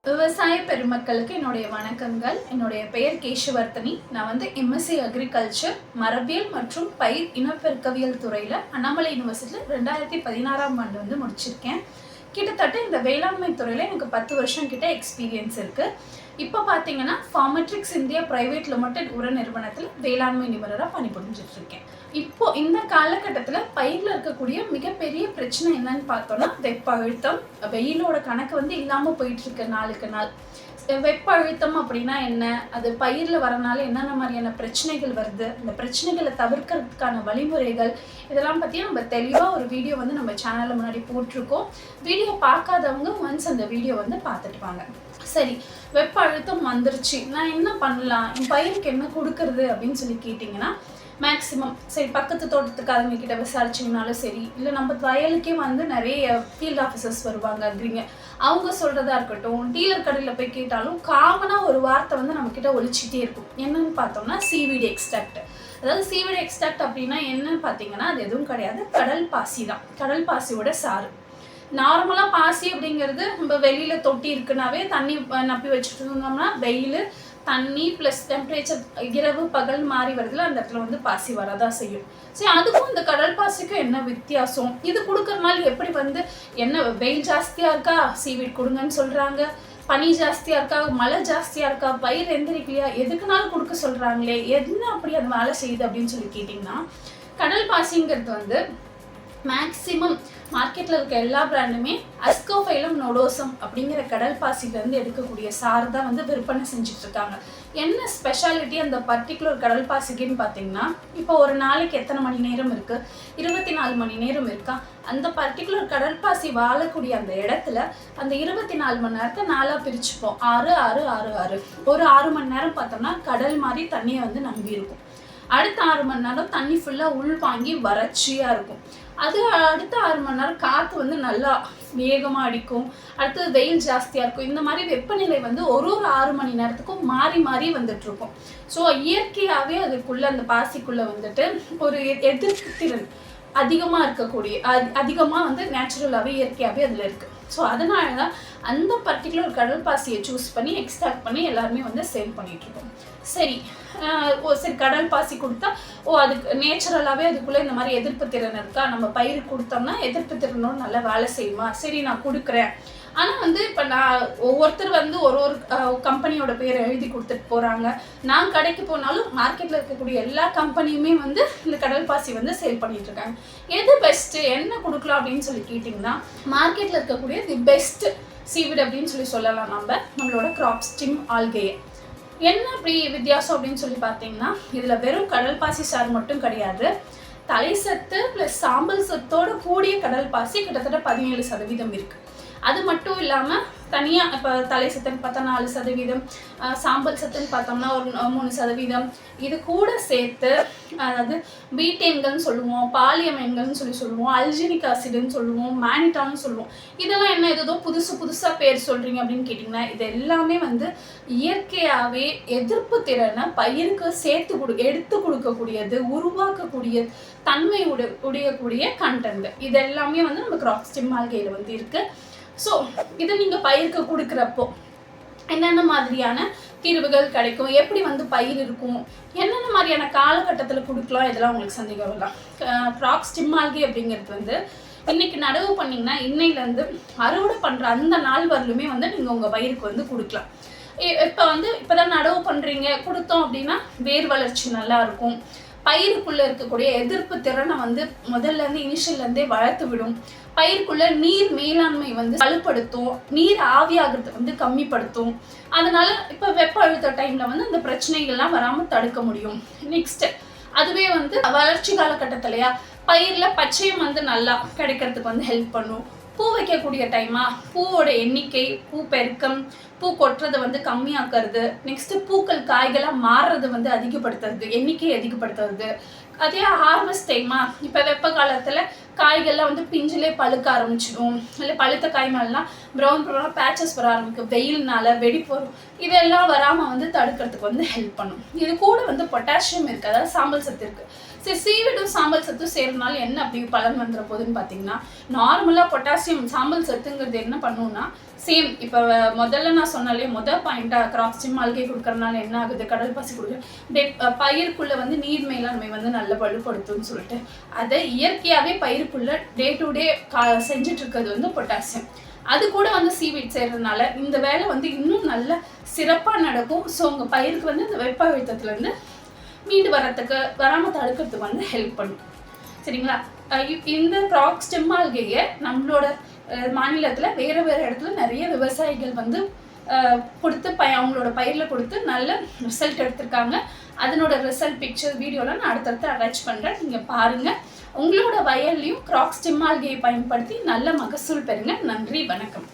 விவசாய பெருமக்களுக்கு என்னுடைய வணக்கங்கள். என்னுடைய பெயர் கேஷவர்த்தனி. நான் வந்து எம்எஸ்சி அக்ரிகல்ச்சர் மரபியல் மற்றும் பயிர் இனப்பெருக்கவியல் துறையில் அண்ணாமலை யூனிவர்சிட்டியில் 2016ஆம் ஆண்டு வந்து முடிச்சிருக்கேன். கிட்டத்தட்ட இந்த வேளாண்மை துறையில் எனக்கு 10 வருஷம் கிட்ட எக்ஸ்பீரியன்ஸ் இருக்குது. இப்போ பார்த்தீங்கன்னா ஃபார்மட்ரிக்ஸ் இந்தியா பிரைவேட் லிமிடெட் உர நிறுவனத்தில் வேளாண்மை நிபுணராக பணிபுரிஞ்சிட்டு இருக்கேன். இப்போ இந்த காலகட்டத்தில் பயிரில் இருக்கக்கூடிய மிகப்பெரிய பிரச்சனை என்னன்னு பார்த்தோம்னா வெப்ப அழுத்தம். வெயிலோட கணக்கு வந்து இல்லாமல் போயிட்டு இருக்கு நாளுக்கு நாள். வெப்ப அழுத்தம் அப்படின்னா என்ன, அது பயிரில் வரனால என்னென்ன மாதிரியான பிரச்சனைகள் வருது, அந்த பிரச்சனைகளை தவிர்க்கிறதுக்கான வழிமுறைகள், இதெல்லாம் பற்றி நம்ம தெளிவாக ஒரு வீடியோ வந்து நம்ம சேனலில் முன்னாடி போட்டிருக்கோம். வீடியோ பார்க்காதவங்க ஒன்ஸ் அந்த வீடியோ வந்து பார்த்துட்டு வாங்க. சரி, வெப்ப அழுத்தம் வந்துருச்சு, நான் என்ன பண்ணலாம், என் பயிருக்கு என்ன கொடுக்கறது அப்படின்னு சொல்லி கேட்டிங்கன்னா, மேக்ஸிமம் சரி பக்கத்து தோட்டத்துக்காரங்க கிட்ட விசாரிச்சிங்கனாலும் சரி, இல்லை நம்ம வயலுக்கே வந்து நிறைய ஃபீல்ட் ஆஃபீஸர்ஸ் வருவாங்க அக்ரிங்க, அவங்க சொல்கிறதா இருக்கட்டும், டீலர் கடையில் போய் கேட்டாலும் காமனாக ஒரு வார்த்தை வந்து நம்மக்கிட்ட ஒழிச்சிட்டே இருக்கும். என்னன்னு பார்த்தோம்னா சீவீடு எக்ஸ்ட்ராக்ட். அதாவது சீவீடு எக்ஸ்ட்ராக்ட் அப்படின்னா என்னன்னு பார்த்தீங்கன்னா அது எதுவும் கிடையாது, கடல் பாசி தான். கடல் பாசியோட சாறு. நார்மலாக பாசி அப்படிங்கிறது நம்ம வெளியில் தொட்டி இருக்குனாவே தண்ணி நப்பி வச்சுட்டு இருந்தோம்னா வெயில் தண்ணி ப்ளஸ் டெம்பரேச்சர் இரவு பகல் மாறி வருதுல, அந்த இடத்துல வந்து பாசி வரதான் செய்யும். சரி, அதுக்கும் இந்த கடல் பாசிக்கும் என்ன வித்தியாசம், இது கொடுக்கறதுனால எப்படி வந்து என்ன வெயில் ஜாஸ்தியாக இருக்கா சீவீட் கொடுங்கன்னு சொல்கிறாங்க, பனி ஜாஸ்தியாக இருக்கா, மழை ஜாஸ்தியாக இருக்கா, பயிர் எந்திரிக்கலையா, எதுக்குனாலும் கொடுக்க சொல்கிறாங்களே, என்ன அப்படி அந்த வேலை செய்யுது அப்படின்னு சொல்லி கேட்டிங்கன்னா, கடல் பாசிங்கிறது வந்து மேக்ஸிமம் மார்க்கெட்டில் இருக்க எல்லா பிராண்டுமே அஸ்கோஃபைலம் நோடோசம் அப்படிங்கிற கடல் பாசிலேருந்து எடுக்கக்கூடிய சாறு தான் வந்து விற்பனை செஞ்சுட்ருக்காங்க. என்ன ஸ்பெஷாலிட்டி அந்த பர்டிகுலர் கடல் பாசிக்குன்னு பார்த்தீங்கன்னா, இப்போ ஒரு நாளைக்கு எத்தனை மணி நேரம் இருக்குது, 24 மணி நேரம் இருக்கா, அந்த பர்டிகுலர் கடல் பாசி வாழக்கூடிய அந்த இடத்துல அந்த 24 மணி நேரத்தை 4ஆக பிரிச்சுப்போம். 6 6 6 6. ஒரு 6 மணி நேரம் பார்த்தோம்னா கடல் மாதிரி தண்ணியை வந்து நம்பி இருக்கும். அடுத்த 6 மணி நேரம் தண்ணி ஃபுல்லாக உள் வாங்கி வறட்சியாக இருக்கும். அது அடுத்த 6 மணி நேரம் காற்று வந்து நல்லா வேகமாக அடிக்கும். அடுத்தது வெயில் ஜாஸ்தியாக இருக்கும். இந்த மாதிரி வெப்பநிலை வந்து ஒரு 6 மணி நேரத்துக்கும் மாறி மாறி வந்துட்டுருக்கும். ஸோ இயற்கையாகவே அதுக்குள்ளே அந்த பாசிக்குள்ளே வந்துட்டு ஒரு எதிர்ப்பு திறன் அதிகமாக இருக்கக்கூடிய அதிகமாக வந்து நேச்சுரலாகவே இயற்கையாகவே அதில் இருக்குது. ஸோ அதனால தான் அந்த பர்டிகுலர் கடல் பாசியை சூஸ் பண்ணி எக்ஸ்ட்ராக்ட் பண்ணி எல்லாருமே வந்து சேல் பண்ணிகிட்ருக்கோம். சரி, கடல் பாசி கொடுத்தா அதுக்கு நேச்சுரலாகவே அதுக்குள்ளே இந்த மாதிரி எதிர்ப்பு திறன் இருக்கா, நம்ம பயிர் கொடுத்தோம்னா எதிர்ப்பு திறனோடு நல்லா வேலை செய்யுமா, சரி நான் கொடுக்குறேன். ஆனால் வந்து இப்போ நான் ஒவ்வொருத்தர் வந்து ஒரு கம்பெனியோட பேரை எழுதி கொடுத்துட்டு போகிறாங்க. நான் கடைக்கு போனாலும் மார்க்கெட்டில் இருக்கக்கூடிய எல்லா கம்பெனியுமே வந்து இந்த கடல் பாசி வந்து சேல் பண்ணிகிட்ருக்காங்க. எது பெஸ்ட்டு, என்ன கொடுக்கலாம் அப்படின்னு சொல்லி கேட்டிங்கன்னா, மார்க்கெட்டில் இருக்கக்கூடிய தி பெஸ்ட் சீவிட் அப்படின்னு சொல்லி சொல்லலாம் நம்மளோட கிராப் ஸ்டிம் ஆல்கே. என்ன அப்படி வித்தியாசம் அப்படின்னு சொல்லி பார்த்தீங்கன்னா, இதில் வெறும் கடல் பாசி சாறு மட்டும் கிடையாது, தலை சத்து ப்ளஸ் சாம்பல் சத்தோடு கூடிய கடல் பாசி கிட்டத்தட்ட 17% இருக்குது. அது மட்டும் இல்லாமல் தனியாக இப்போ தலை சத்துன்னு பார்த்தா 4%, சாம்பல் சத்துன்னு பார்த்தோம்னா ஒரு 3%, இது கூட சேர்த்து அதாவது பீட்டேன்கள்னு சொல்லுவோம், பாலியமைன்கள்னு சொல்லுவோம், அல்ஜினிக் ஆசிடுன்னு சொல்லுவோம், மேனிட்டான்னு சொல்லுவோம். இதெல்லாம் என்ன ஏதோ புதுசாக பேர் சொல்கிறீங்க அப்படின்னு கேட்டிங்கன்னா, இது எல்லாமே வந்து இயற்கையாகவே எதிர்ப்பு திறனை பயிருக்கு எடுத்து கொடுக்கக்கூடியது, உருவாக்கக்கூடிய தன்மை உடையக்கூடிய கண்டென்ட். இது எல்லாமே வந்து நம்ம கிராப் ஸ்டிம் ஆல்கேல வந்து இருக்குது. ஸோ இதை நீங்கள் பயிருக்கு கொடுக்குறப்போ என்னென்ன மாதிரியான தீர்வுகள் கிடைக்கும், எப்படி வந்து பயிர் இருக்கும், என்னென்ன மாதிரியான காலகட்டத்தில் கொடுக்கலாம், இதெல்லாம் உங்களுக்கு சந்தேகம் வரலாம். கிராப் ஸ்டிம் ஆல்கே அப்படிங்கிறது வந்து இன்றைக்கி நடவு பண்ணிங்கன்னா இன்னையிலேருந்து அறுவடை பண்ணுற அந்த நாள் வரலுமே வந்து நீங்கள் உங்கள் பயிருக்கு வந்து கொடுக்கலாம். இப்போ தான் நடவு பண்ணுறீங்க, கொடுத்தோம் அப்படின்னா வேர் வளர்ச்சி நல்லாயிருக்கும், பயிருக்குள்ளே இருக்கக்கூடிய எதிர்ப்பு திறனை வந்து இனிஷியல்லேருந்தே வளர்த்து விடும், பயிருக்குள்ள நீர் மேலாண்மை வந்து வலுப்படுத்தும், நீர் ஆவியாகிறது வந்து கம்மிப்படுத்தும். அதனால இப்போ வெப்ப அழுத்த டைமில் வந்து அந்த பிரச்சனைகள்லாம் வராமல் தடுக்க முடியும். நெக்ஸ்ட்டு அதுவே வந்து வளர்ச்சி காலகட்டத்திலையா பயிரில் பச்சையம் வந்து நல்லா கிடைக்கிறதுக்கு வந்து ஹெல்ப் பண்ணும். பூ வைக்கக்கூடிய டைமாக பூவோட எண்ணிக்கை, பூ பெருக்கம், பூ கொட்டுறதை வந்து கம்மியாக்குறது, நெக்ஸ்ட்டு பூக்கள் காய்களாக மாறுறது வந்து அதிகப்படுத்துறது, எண்ணிக்கையை அதிகப்படுத்துறது. அதே ஹார்வெஸ்ட் டைமா இப்போ வெப்ப காலத்தில் காய்கள்லாம் வந்து பிஞ்சிலே பழுக்க ஆரம்பிச்சிடும், இல்லை பழுத்த காய் மேலாம் ப்ரௌன் பேச்சஸ் வர ஆரம்பிக்கும், வெயில்னால வெடிப்பு வரும். இதெல்லாம் வராமல் வந்து தடுக்கிறதுக்கு வந்து ஹெல்ப் பண்ணும். இது கூட வந்து பொட்டாசியம் இருக்குது, அதாவது சாம்பல் சத்து இருக்குது. சரி, சீவிடும் சாம்பல் சத்து சேர்றதுனால என்ன அப்படி பலன் வந்துட போகுதுன்னு பார்த்தீங்கன்னா, நார்மலாக பொட்டாசியம் சாம்பல் சத்துங்கிறது என்ன பண்ணுன்னா, சேம் இப்போ முதல்ல நான் சொன்னாலே பாயிண்டாக கிராப் ஸ்டெம் ஆல்கே கொடுக்கறதுனால என்ன ஆகுது, கடல் பாசி கொடுக்குற பயிருக்குள்ளே வந்து நீர் மேலாண்மை வந்து நல்ல வலுப்படுத்தும்னு சொல்லிட்டு அதை இயற்கையாகவே பயிருக்குள்ளே டே டு டே செஞ்சுட்டு இருக்கிறது வந்து பொட்டாசியம். அது கூட வந்து சீவீட் சேர்றதுனால இந்த வேலை வந்து இன்னும் நல்ல சிறப்பாக நடக்கும். ஸோ உங்கள் பயிருக்கு வந்து இந்த வெப்ப அழுத்தத்துலேருந்து மீண்டு வராமல் தடுக்கிறதுக்கு வந்து ஹெல்ப் பண்ணும். சரிங்களா? இந்த கிராப் ஸ்டெம் ஆல்கையை நம்மளோட மாநிலத்தில் வேறு இடத்துல நிறைய விவசாயிகள் வந்து கொடுத்து அவங்களோட பயிரில் கொடுத்து நல்ல ரிசல்ட் எடுத்திருக்காங்க. அதனோட ரிசல்ட் பிக்சர் வீடியோலாம் நான் அடுத்தடுத்து அட்டாச் பண்ணுறேன், நீங்கள் பாருங்கள். உங்களோட வயல்லையும் கிராப் ஸ்டெம் ஆல்கையை பயன்படுத்தி நல்ல மகசூல் பெறுங்க. நன்றி, வணக்கம்.